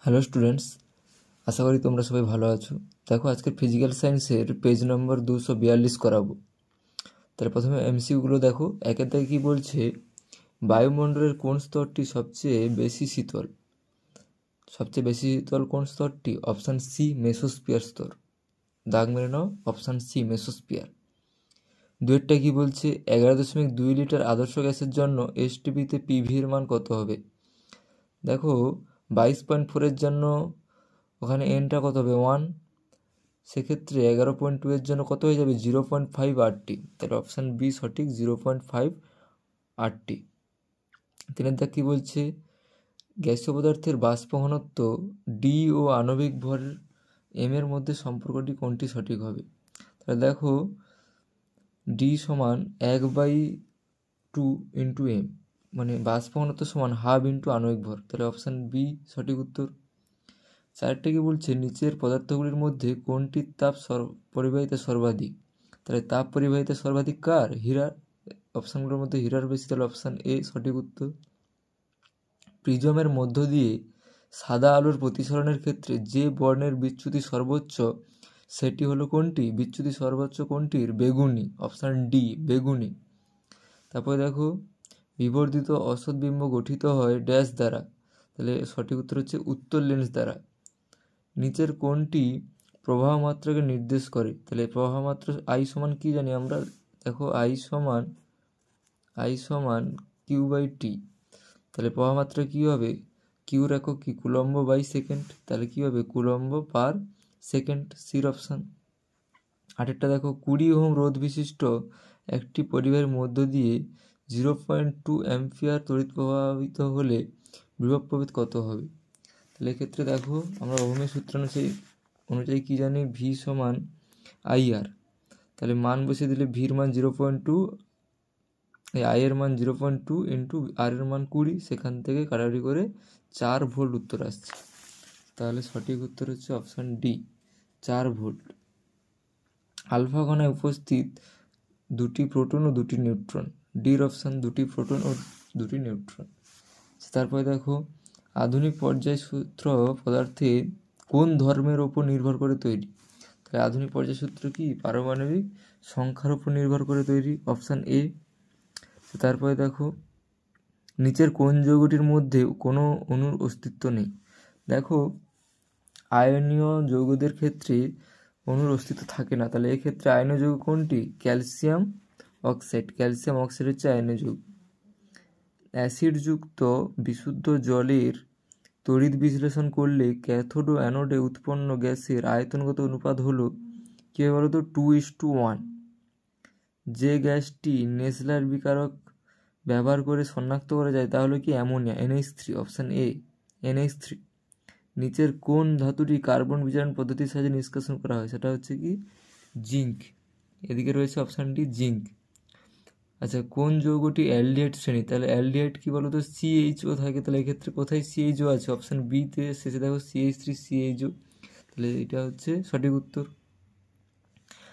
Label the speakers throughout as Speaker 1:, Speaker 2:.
Speaker 1: Hello students, আশা করি তোমরা সবাই ভালো আছো। দেখো, আজকের ফিজিক্যাল সায়েন্সের পেজ নম্বর 242 করাবো। তাহলে প্রথমে এমসিকিউগুলো দেখো। একের দাগে কী বলছে, বায়ুমণ্ডলের কোন স্তরটি সবচেয়ে বেশি শীতল? সবচেয়ে বেশি শীতল কোন স্তরটি? অপশান সি, মেসোস্ফিয়ার স্তর। দাগ মেরে নাও, অপশান সি, মেসোস্ফিয়ার। দুয়েরটা কী বলছে, 11.2 লিটার আদর্শ গ্যাসের জন্য এসটিপিতে পিভির মান কত হবে? দেখো, 22.4 জন্য ওখানে এনটা কত হবে? 1। সেক্ষেত্রে 11.2 জন্য কত হয়ে যাবে? 0.5 আরটি। তাহলে অপশান বি সঠিক, 0.5 আরটি। তিনের দাগ কী বলছে, গ্যাসীয় পদার্থের বাষ্প ঘনত্ব ডি ও আণবিক ভর এম এর মধ্যে সম্পর্কটি কোনটি সঠিক হবে? তাহলে দেখো, ডি সমান 1/2 ইন্টু এম, মানে বাষ্প ঘনত্ব সমান হাফ ইন্টু আণবিক ভর। তাহলে অপশান বি সঠিক উত্তর। চারটে কি বলছে, নিচের পদার্থগুলির মধ্যে কোনটির তাপ পরিবাহিতা সর্বাধিক? তাহলে তাপ পরিবাহিতা সর্বাধিক কার? হীরার। অপশানগুলোর মধ্যে হীরার বেশি, তাহলে অপশান এ সঠিক উত্তর। প্রিজমের মধ্য দিয়ে সাদা আলোর প্রতিসরণের ক্ষেত্রে যে বর্ণের বিচ্যুতি সর্বোচ্চ সেটি হলো কোনটি? বিচ্যুতি সর্বোচ্চ কোনটির? বেগুনি। অপশান ডি, বেগুনি। তারপরে দেখো, বিবর্ধিত অসৎ বিম্ব গঠিত হয় ড্যাশ দ্বারা? তাহলে সঠিক উত্তর হচ্ছে উত্তর লেন্স দ্বারা। নিচের কোনটি প্রবাহ মাত্রাকে নির্দেশ করে? তাহলে প্রবাহ মাত্রা আই সমান কি জানি আমরা? দেখো, আই সমান কিউ বাই টি। তাহলে প্রবাহ মাত্রা কী হবে? কিউ রাখো কি? Coulomb by second. তাহলে কী হবে? কুলম্ব পার সেকেন্ড, সির অপশান। আটেরটা দেখো, 20 ওহম রোধ বিশিষ্ট একটি পরিবাহের মধ্য দিয়ে 0.2 অ্যাম্পিয়ার তড়িৎ প্রবাহিত হলে বিভব প্রভেদ কত হবে? তাহলে এক্ষেত্রে দেখো, আমরা ওহমের সূত্র অনুযায়ী কী জানি? ভি সমান আই আর। তাহলে মান বসিয়ে দিলে ভির মান 0.2, এই আই এর মান 0.2 ইন্টু আর এর মান 20, সেখান থেকে কাটাকাটি করে 4 ভোল্ট উত্তর আসছে। তাহলে সঠিক উত্তর হচ্ছে অপশান ডি, 4 ভোল্ট। আলফা কণায় উপস্থিত 2টি প্রোটন ও 2টি নিউট্রন। ডির অপশান 2টি প্রোটন ও 2টি নিউট্রন। তারপরে দেখো, আধুনিক পর্যায় সূত্র পদার্থে কোন ধর্মের ওপর নির্ভর করে তৈরি? তাহলে আধুনিক পর্যায় সূত্র কি? পারমাণবিক সংখ্যার উপর নির্ভর করে তৈরি। Option A. তারপরে দেখো, নিচের কোন যৌগটির মধ্যে কোনো অণুর অস্তিত্ব নেই? দেখো, আয়নীয় যৌগদের ক্ষেত্রে অণুর অস্তিত্ব থাকে না। তাহলে এক্ষেত্রে আয়নীয় যৌগ কোনটি? Calcium oxide. ক্যালসিয়াম অক্সাইড হচ্ছে আয়নীয় যৌগ। অ্যাসিডযুক্ত বিশুদ্ধ জলের তড়িৎ বিশ্লেষণ করলে ক্যাথোড ও অ্যানোডে উৎপন্ন গ্যাসের আয়তনগত অনুপাত হলো কী হবে বলো তো? 2:1। যে গ্যাসটি নেসলার বিকারক ব্যবহার করে শনাক্ত করা যায় তা হলো কি? Ammonia, NH3। Option A, NH3। নিচের কোন ধাতুটি কার্বন বিজারণ পদ্ধতির সাহায্যে নিষ্কাশন করা হয়? সেটা হচ্ছে কি? জিঙ্ক। এদিকে রয়েছে অপশান ডি, জিঙ্ক। আচ্ছা, কোন যৌগটি অ্যালডিহাইড শ্রেণী? তাহলে অ্যালডিহাইড কি বলো তো? CHO থাকে। তাহলে এক্ষেত্রে কোথায় CHO আছে? অপশান বিতে শেষে দেখো CH3, CHO। তাহলে এটা হচ্ছে সঠিক উত্তর।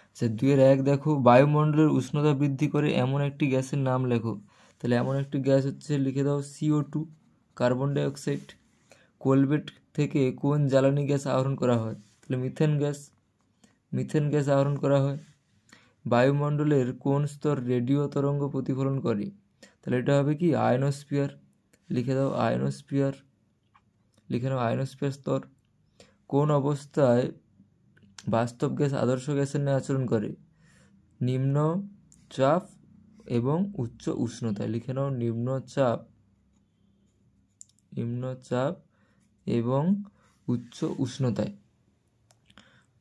Speaker 1: আচ্ছা, 2-1 দেখো, বায়ুমণ্ডলের উষ্ণতা বৃদ্ধি করে এমন একটি গ্যাসের নাম লেখো। তাহলে এমন একটি গ্যাস হচ্ছে, লিখে দাও CO2, কার্বন ডাইঅক্সাইড। কোলবেট থেকে কোন জ্বালানি গ্যাস আহরণ করা হয়? তাহলে মিথেন গ্যাস আহরণ করা হয়। বায়ুমণ্ডলের কোন স্তর রেডিও তরঙ্গ প্রতিফলন করে? তাহলে এটা হবে কি? আয়নোস্ফিয়ার। লিখে দাও আয়নোস্ফিয়ার, লিখে নাও আয়নোস্ফিয়ার স্তর। কোন অবস্থায় বাস্তব গ্যাস আদর্শ গ্যাসের ন্যায় আচরণ করে? নিম্ন চাপ এবং উচ্চ উষ্ণতায়। লিখে নাও নিম্ন চাপ এবং উচ্চ উষ্ণতায়।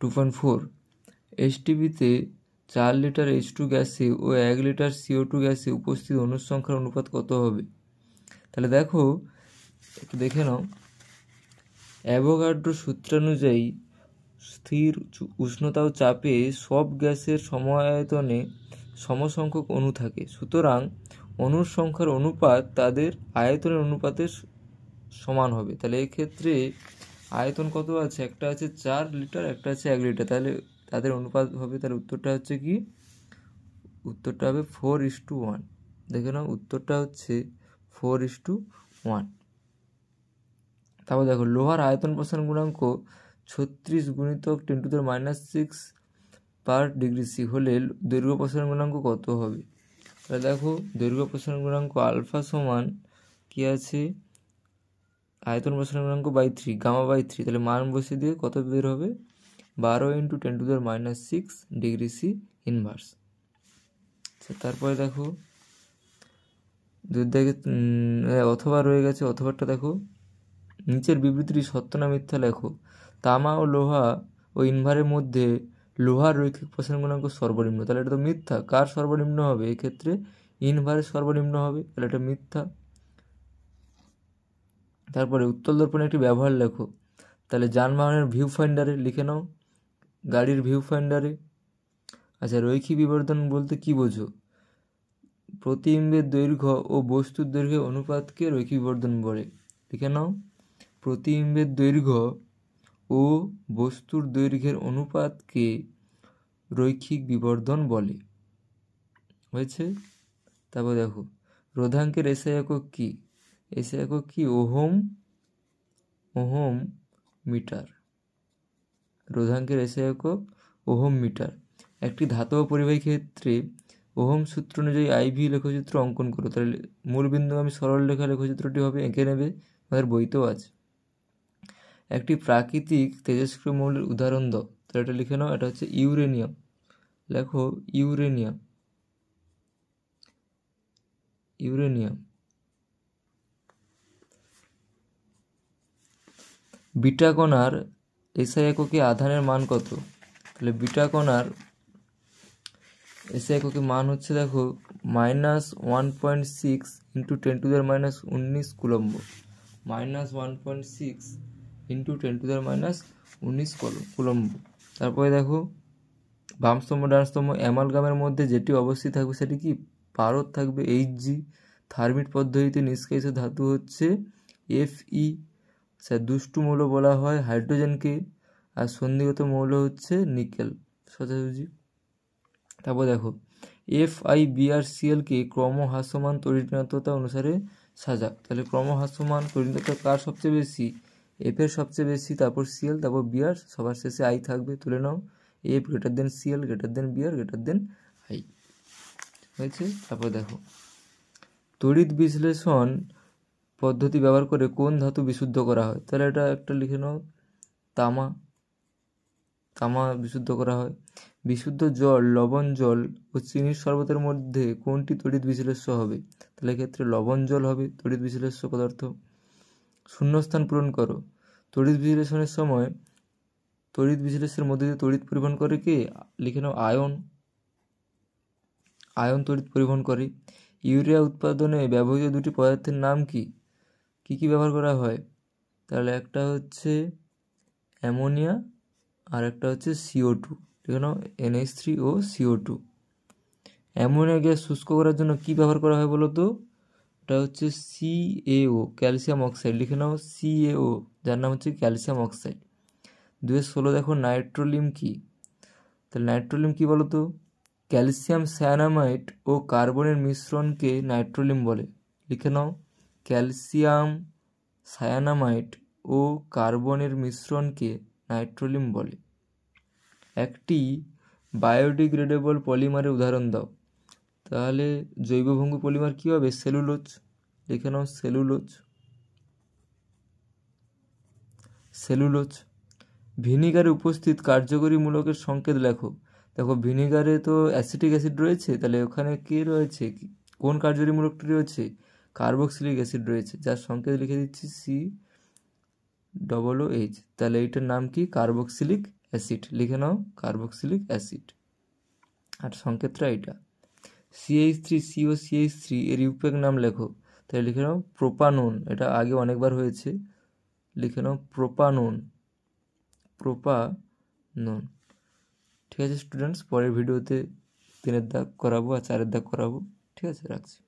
Speaker 1: 2.4, এসটিপিতে 4 লিটার H2 গ্যাসে ও 1 লিটার CO2 গ্যাসে উপস্থিত অণুর সংখ্যার অনুপাত কত হবে? তাহলে দেখো, একটু দেখে নাও। অ্যাভোগাড্রো সূত্রানুযায়ী স্থির উষ্ণতা ও চাপে সব গ্যাসের সমায়তনে সমসংখ্যক অণু থাকে। সুতরাং অণুর সংখ্যার অনুপাত তাদের আয়তনের অনুপাতের সমান হবে। তাহলে এক্ষেত্রে আয়তন কত আছে? একটা আছে 4 লিটার, একটা আছে 1 লিটার। তাহলে তাদের অনুপাত হবে, তাহলে উত্তরটা হচ্ছে কি? উত্তরটা হবে 4:1। দেখে নাও, উত্তরটা হচ্ছে 4:1। তারপর দেখো লোহার আয়তন প্রসারণ গুণাঙ্ক 36 গুণিতক 10⁻⁶ পার ডিগ্রি সি হলে দৈর্ঘ্য প্রসারণ গুণাঙ্ক কত হবে? তাহলে দেখো দৈর্ঘ্য প্রসারণ গুণাঙ্ক আলফা সমান কি আছে, আয়তন প্রসারণ গুণাঙ্ক বাই 3 গামা বাই 3, তাহলে মান বসিয়ে দিয়ে কত বের হবে, 12 × 10⁻⁶ ডিগ্রি সি ইনভার্স। তারপরে দেখো অথবা রয়ে গেছে, অথবাটা দেখো নিচের বিবৃতিটি সত্য না মিথ্যা লেখো। তামা ও লোহা ও ইনভারের মধ্যে লোহার রৈখিক প্রসারণ গুণাঙ্ক সর্বনিম্ন, তাহলে এটা তো মিথ্যা। কার সর্বনিম্ন হবে? এক্ষেত্রে ইনভারের সর্বনিম্ন হবে, তাহলে এটা মিথ্যা। তারপরে উত্তল দর্পণে একটি ব্যবহার লেখো, তাহলে যানবাহনের ভিউ ফাইন্ডারে লিখে নাও, গাড়ির ভিউ ফাইন্ডারে। আচ্ছা, রৈখিক বিবর্ধন বলতে কি বোঝো? প্রতিবিম্বের দৈর্ঘ্য ও বস্তুর দৈর্ঘ্যের অনুপাতকে রৈখিক বিবর্ধন বলে, লিখে নাও। প্রতিবিম্বের দৈর্ঘ্য ও বস্তুর দৈর্ঘ্যের অনুপাতকে রৈখিক বিবর্ধন বলে, হয়েছে। তারপর দেখো রোধাঙ্কের এসআই একক কি? এসআই একক কি? Ohm metre. রোধাঙ্কের এসআই একক ওহম মিটার। একটি ধাতব পরিবাহী ক্ষেত্রে ওহম সূত্র অনুযায়ী আইভি লেখচিত্র অঙ্কন করো, তাহলে মূলবিন্দুগামী সরল রেখা লেখচিত্রটি হবে, এঁকে নেবে, আমাদের বইতেও আছে। একটি প্রাকৃতিক তেজস্ক্রিয় মৌলের উদাহরণ দাও, তাহলে এটা লিখে নাও, এটা হচ্ছে ইউরেনিয়াম। লেখো ইউরেনিয়াম। বিটা কণার এসআই এককে আধানের মান কত? তাহলে বিটা কণার এসআই এককে মান হচ্ছে দেখো -1.6 × 10⁻⁹ কুলম্ব। -1.6 × 10⁻⁹ কুলম্ব। তারপরে দেখো বাম স্তম্ভ ডান স্তম্ভ অ্যামালগামের মধ্যে যেটি অবস্থিত থাকবে সেটি কি? পারদ থাকবে Hg। থার্মিট পদ্ধতিতে নিষ্কাশিত ধাতু হচ্ছে Fe। দুষ্টু মৌল বলা হয় হাইড্রোজেনকে, আর সন্ধিগত মৌল হচ্ছে নিকেল, সোজাসুজি। তারপর দেখো FiBrClকে ক্রমহ্রাসমান তড়িৎ অনুসারে সাজা, তাহলে ক্রমহ্রাসমান তড়িৎ কার সবচেয়ে বেশি? F এর সবচেয়ে বেশি, তারপর Cl, তারপর Br, সবার শেষে I থাকবে, তুলে নাও। F > Cl > Br > I, হয়েছে। তারপর দেখো তড়িৎ বিশ্লেষণ পদ্ধতি ব্যবহার করে কোন ধাতু বিশুদ্ধ করা হয়? তাহলে এটা একটা লিখে নাও, তামা বিশুদ্ধ করা হয়। বিশুদ্ধ জল, লবণ জল ও চিনির শরবতের মধ্যে কোনটি তড়িৎ বিশ্লেষ্য হবে? তাহলে এক্ষেত্রে লবণ জল হবে তড়িৎ বিশ্লেষ্য পদার্থ। শূন্যস্থান পূরণ করো। তড়িৎ বিশ্লেষণের সময় তড়িৎ বিশ্লেষণের মধ্যে দিয়ে তড়িৎ পরিবহন করে কে? লিখে নাও আয়ন তড়িৎ পরিবহন করে। ইউরিয়া উৎপাদনে ব্যবহৃত দুটি পদার্থের নাম কি? কি ব্যবহার করা হয়? তাহলে একটা হচ্ছে অ্যামোনিয়া আর একটা হচ্ছে CO2, লিখে নাও NH3O CO2। অ্যামোনিয়া গ্যাস শুষ্ক করার জন্য কি ব্যবহার করা হয় বলো তো? এটা হচ্ছে CaO, ক্যালসিয়াম অক্সাইড, লিখে নাও CaO, যার নাম হচ্ছে ক্যালসিয়াম অক্সাইড। 216 দেখো নাইট্রোলিম কি? তাহলে নাইট্রোলিম কি বলো তো? ক্যালসিয়াম সায়ানামাইড ও কার্বনের মিশ্রণকে নাইট্রোলিম বলে, লিখে নাও ক্যালসিয়াম সায়ানামাইড ও কার্বনের মিশ্রণকে নাইট্রোলিম বলে। একটি বায়োডিগ্রেডেবল পলিমারের উদাহরণ দাও, তাহলে জৈবভঙ্গু পলিমার কী হবে? সেলুলোজ, লিখে নাও সেলুলোজ। ভিনিগারে উপস্থিত কার্যকরী মূলকের সংকেত লেখো। দেখো ভিনিগারে তো অ্যাসিটিক অ্যাসিড রয়েছে, তাহলে ওখানে কে রয়েছে, কোন কার্যকরী মূলকটি রয়েছে? কার্বক্সিলিক অ্যাসিড রয়েছে, যার সংকেত লিখে দিচ্ছি COOH, তাহলে এইটার নাম কি? কার্বক্সিলিক অ্যাসিড, লিখে নাও কার্বক্সিলিক অ্যাসিড। আর সংকেতটা এটা। CH3COCH3 এর ইউপ্যাক নাম লেখো, তাহলে লিখে নাও প্রোপানোন, এটা আগে অনেকবার হয়েছে, লিখে নাও প্রোপানোন। ঠিক আছে স্টুডেন্টস, পরের ভিডিওতে 3 এর দাগ করাবো আর 4 এর দাগ করাবো। ঠিক আছে, রাখছি।